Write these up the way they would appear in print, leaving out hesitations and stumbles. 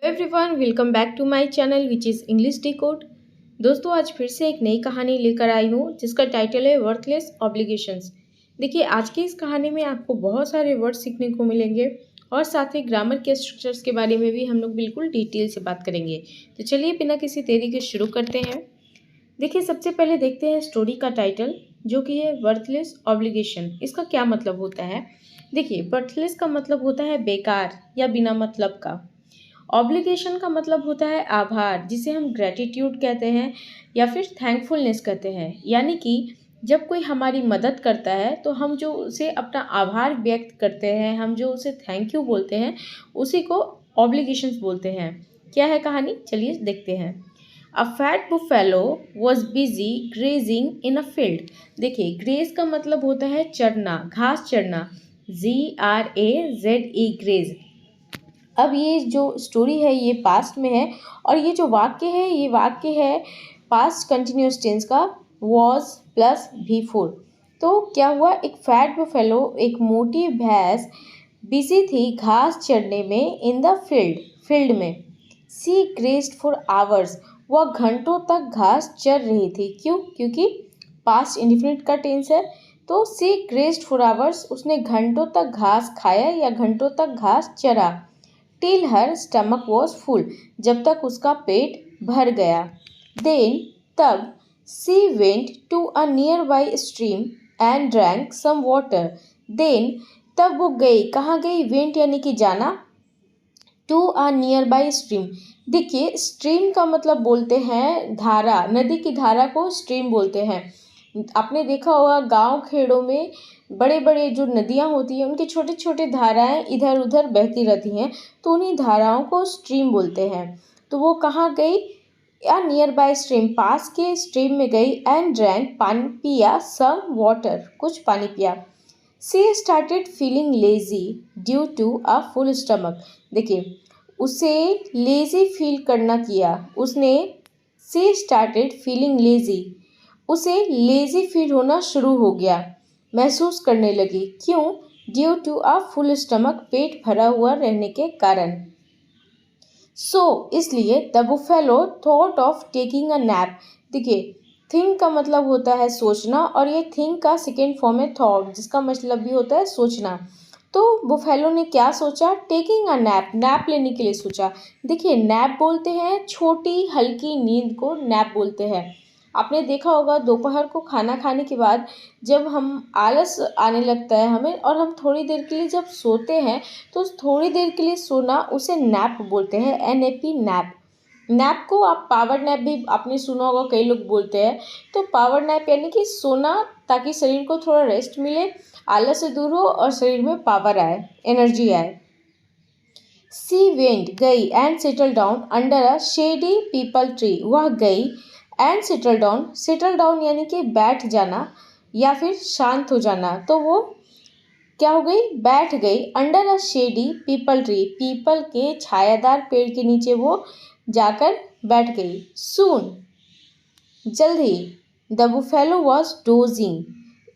Everyone welcome back to my channel which is English decode. दोस्तों आज फिर से एक नई कहानी लेकर आई हूँ जिसका टाइटल है वर्थलेस ऑब्लिगेशंस। देखिए आज की इस कहानी में आपको बहुत सारे वर्ड सीखने को मिलेंगे और साथ ही ग्रामर के स्ट्रक्चर्स के बारे में भी हम लोग बिल्कुल डिटेल से बात करेंगे। तो चलिए बिना किसी देरी के शुरू करते हैं। देखिए सबसे पहले देखते हैं स्टोरी का टाइटल जो कि है वर्थलेस ऑब्लिगेशन। इसका क्या मतलब होता है? देखिए वर्थलेस का मतलब होता है बेकार या बिना मतलब का। ऑब्लिगेशन का मतलब होता है आभार, जिसे हम ग्रेटिट्यूड कहते हैं या फिर थैंकफुलनेस कहते हैं। यानी कि जब कोई हमारी मदद करता है तो हम जो उसे अपना आभार व्यक्त करते हैं, हम जो उसे थैंक यू बोलते हैं, उसी को ऑब्लिगेशंस बोलते हैं। क्या है कहानी, चलिए देखते हैं। A fat buffalo was busy grazing in a field. देखिए ग्रेज का मतलब होता है चरना, घास चरना। GRAZE graze. अब ये जो स्टोरी है ये पास्ट में है और ये जो वाक्य है ये वाक्य है पास्ट कंटिन्यूस टेंस का, वॉज प्लस V4। तो क्या हुआ, एक फैट बफेलो, एक मोटी भैंस बिजी थी घास चरने में इन द फील्ड में। सी ग्रेस्ड फॉर आवर्स, वह घंटों तक घास चर रही थी। क्यों? क्योंकि पास्ट इंडिफिनिट का टेंस है। तो सी ग्रेस्ड फॉर आवर्स, उसने घंटों तक घास खाया या घंटों तक घास चरा। Till her stomach was full, जब तक उसका पेट भर गया। देन तब she went to a nearby stream and drank some water. Then तब वो गई, कहाँ गई? वेंट यानी कि जाना, to a nearby stream. देखिए स्ट्रीम का मतलब बोलते हैं धारा, नदी की धारा को स्ट्रीम बोलते हैं। आपने देखा होगा गांव खेड़ों में बड़े बड़े जो नदियां होती हैं उनकी छोटे छोटे धाराएं इधर उधर बहती रहती हैं, तो उन्हीं धाराओं को स्ट्रीम बोलते हैं। तो वो कहाँ गई? या नियर बाय स्ट्रीम, पास के स्ट्रीम में गई। एंड ड्रैंक, पानी पिया। सम वाटर, कुछ पानी पिया। She started feeling lazy due to a full stomach. देखिए उसे लेजी फील करना किया उसने। सी स्टार्टेड फीलिंग लेजी, उसे लेजी फील होना शुरू हो गया, महसूस करने लगी। क्यों? Due to a full stomach, पेट भरा हुआ रहने के कारण। इसलिए the buffalo thought of taking a nap. देखिए थिंक का मतलब होता है सोचना और ये थिंक का सेकेंड फॉर्म है थॉट, जिसका मतलब भी होता है सोचना। तो बुफेलो ने क्या सोचा? टेकिंग अ नैप, नैप लेने के लिए सोचा। देखिए नैप बोलते हैं छोटी हल्की नींद को नैप बोलते हैं। आपने देखा होगा दोपहर को खाना खाने के बाद जब हम आलस आने लगता है हमें और हम थोड़ी देर के लिए जब सोते हैं तो उस थोड़ी देर के लिए सोना उसे नैप बोलते हैं, NAP नैप। नैप को आप पावर नैप भी आपने सुना होगा, कई लोग बोलते हैं। तो पावर नैप यानी कि सोना ताकि शरीर को थोड़ा रेस्ट मिले, आलस से दूर हो और शरीर में पावर आए, एनर्जी आए। सी वेंट, गई। And settle down under a shady people tree, वह गई। एंड सेटल डाउन यानी कि बैठ जाना या फिर शांत हो जाना। तो वो क्या हो गई? बैठ गई। Under a shady people tree, people के छायादार पेड़ के नीचे वो जाकर बैठ गई। सून, जल्द ही। The buffalo was dozing.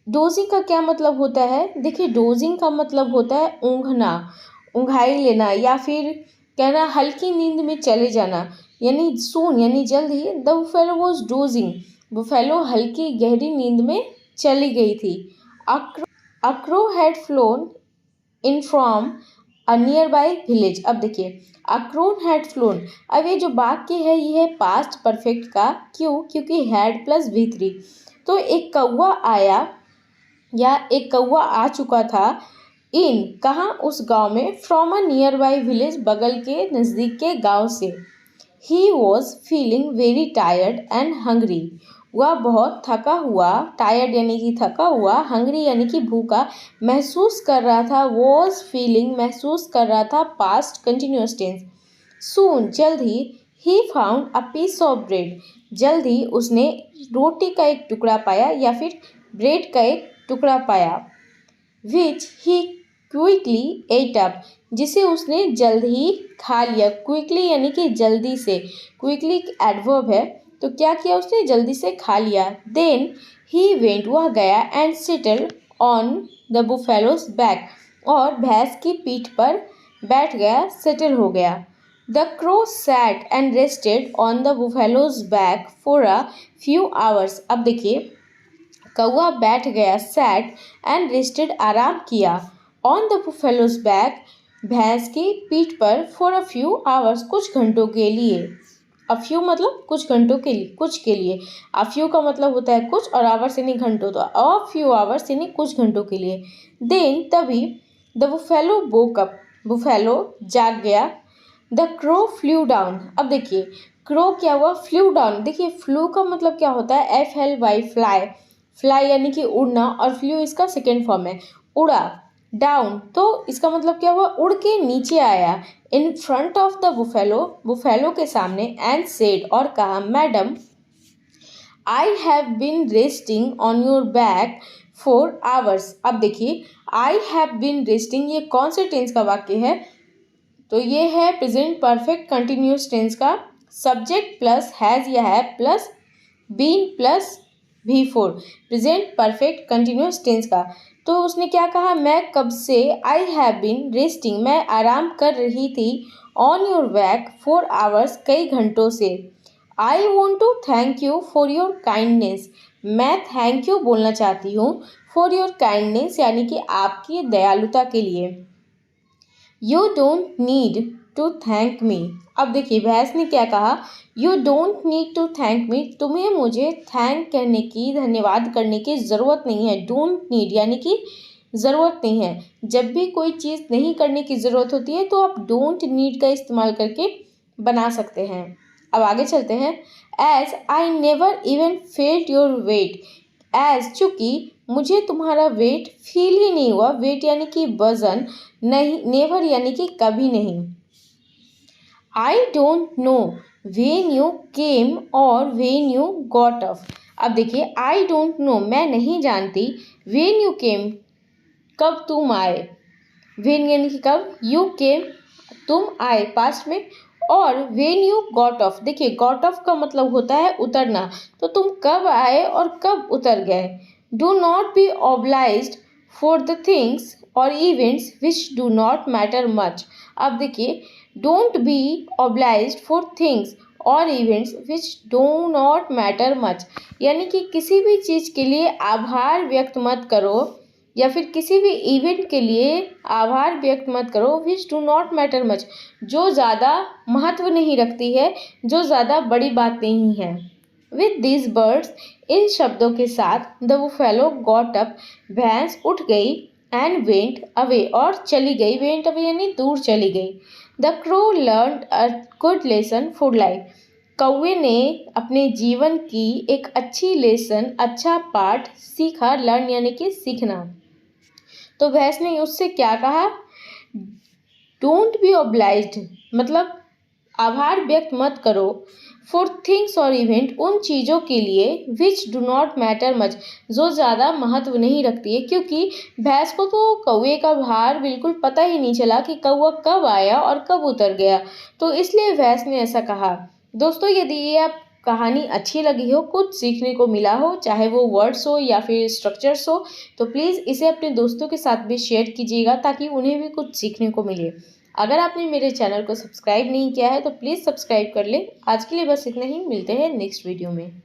Dozing का क्या मतलब होता है? देखिए डोजिंग का मतलब होता है ऊँघना, ऊँघाई लेना या फिर कहना हल्की नींद में चले जाना। यानी सून यानी जल्द ही। The buffalo was dozing, buffalo हल्की गहरी नींद में चली गई थी। A crow had flown in from a nearby village. अब देखिए अ क्रोन हैड फ्लोन, अब ये जो वाक्य है ये है पास्ट परफेक्ट का। क्यों? क्योंकि हैड प्लस V3। तो एक कौवा आया या एक कौवा आ चुका था। इन, कहाँ? उस गांव में। From a nearby village, बगल के नज़दीक के गांव से। He was feeling very tired and hungry, वह बहुत थका हुआ, टायर्ड यानी कि थका हुआ, हंग्री यानी कि भूखा महसूस कर रहा था। वॉज फीलिंग महसूस कर रहा था, पास्ट कंटिन्यूअस टेंस। सून, जल्द ही found a piece of bread, जल्द ही उसने रोटी का एक टुकड़ा पाया या फिर ब्रेड का एक टुकड़ा पाया। विच ही क्विकली एट अप, जिसे उसने जल्द ही खा लिया। क्विकली यानी कि जल्दी से, क्विकली एडवर्ब है। तो क्या किया उसने? जल्दी से खा लिया। देन ही वेंट, वह गया। And settle on the buffaloes back, और भैंस की पीठ पर बैठ गया, सेटल हो गया। The crow sat and rested on the buffaloes back for a few hours. अब देखिए, कौआ बैठ गया, सैट एंड रेस्टेड आराम किया, ऑन द बुफेलोज बैक भैंस की पीठ पर, फॉर अ फ्यू आवर्स कुछ घंटों के लिए। अ फ्यू मतलब कुछ घंटों के लिए, कुछ के लिए। अ फ्यू का मतलब होता है कुछ और आवर्स यानी घंटों, तो अ फ्यू आवर्स यानी कुछ घंटों के लिए। देन तभी the buffalo woke up, buffalo जाग गया। The crow flew down. अब देखिए, क्रो क्या हुआ, फ्लू डाउन। देखिए फ्लू का मतलब क्या होता है, FLY फ्लाई, फ्लाई यानी कि उड़ना, और फ्लू इसका सेकेंड फॉर्म है, उड़ा। डाउन तो इसका मतलब क्या हुआ, उड़ के नीचे आया। In front of the buffalo, buffalo के सामने, एंड सेड और कहा, madam I have been resting on your back for hours. अब देखिए, आई हैव बीन रेस्टिंग ये कौन से टेंस का वाक्य है, तो ये है प्रेजेंट परफेक्ट कंटिन्यूस टेंस का, सब्जेक्ट प्लस हैज़ या have plus been plus V4, present perfect continuous tense का। तो उसने क्या कहा, मैं कब से, आई हैव बीन रेस्टिंग मैं आराम कर रही थी, on your back for hours कई घंटों से। I want to thank you for your kindness, मैं थैंक यू बोलना चाहती हूँ, फॉर योर काइंडनेस यानी कि आपकी दयालुता के लिए। You don't need to thank me. अब देखिए, भैंस ने क्या कहा, you don't need to thank me, तुम्हें मुझे थैंक करने की, धन्यवाद करने की ज़रूरत नहीं है। डोंट नीड यानी कि ज़रूरत नहीं है। जब भी कोई चीज़ नहीं करने की ज़रूरत होती है तो आप डोंट नीड का इस्तेमाल करके बना सकते हैं। अब आगे चलते हैं। As I never even felt your weight, as चूँकि मुझे तुम्हारा वेट फील ही नहीं हुआ, वेट यानी कि वजन, नहीं, नेवर यानी कि कभी नहीं। I don't know when you came और वेन यू गॉट अप। अब देखिए, आई डोंट नो मैं नहीं जानती, वेन यू केम कब तुम आए, वेन यानी कि कब, यू केम तुम आए पास्ट में, और वेन यू गॉट ऑफ। देखिए गॉट ऑफ का मतलब होता है उतरना, तो तुम कब आए और कब उतर गए। Do not be obliged for the things और events which do not matter much. अब देखिए, don't be obliged for things और events which do not matter much, यानी कि किसी भी चीज़ के लिए आभार व्यक्त मत करो, या फिर किसी भी इवेंट के लिए आभार व्यक्त मत करो, विच डू नॉट मैटर मच, जो ज़्यादा महत्व नहीं रखती है, जो ज़्यादा बड़ी बात नहीं है। विद दिस बर्ड्स, इन शब्दों के साथ, द बुफेलो गॉट अप, भैंस उठ गई, एंड वेंट अवे और चली गई, वेंट अवे यानी दूर चली गई। The crow learned a good lesson for life, कौवे ने अपने जीवन की एक अच्छी लेसन, अच्छा पाठ सीखा, लर्न यानी कि सीखना। तो भैंस ने उससे क्या कहा, डोंट बी ऑब्लाइज्ड मतलब आभार व्यक्त मत करो, फॉर थिंग्स और इवेंट उन चीज़ों के लिए, विच डू नॉट मैटर मच जो ज़्यादा महत्व नहीं रखती है, क्योंकि भैंस को तो कौवे का भार बिल्कुल पता ही नहीं चला कि कौवा कब आया और कब उतर गया, तो इसलिए भैंस ने ऐसा कहा। दोस्तों, यदि ये आप कहानी अच्छी लगी हो, कुछ सीखने को मिला हो, चाहे वो वर्ड्स हो या फिर स्ट्रक्चर्स हो, तो प्लीज़ इसे अपने दोस्तों के साथ भी शेयर कीजिएगा ताकि उन्हें भी कुछ सीखने को मिले। अगर आपने मेरे चैनल को सब्सक्राइब नहीं किया है तो प्लीज़ सब्सक्राइब कर लें। आज के लिए बस इतना ही, मिलते हैं नेक्स्ट वीडियो में।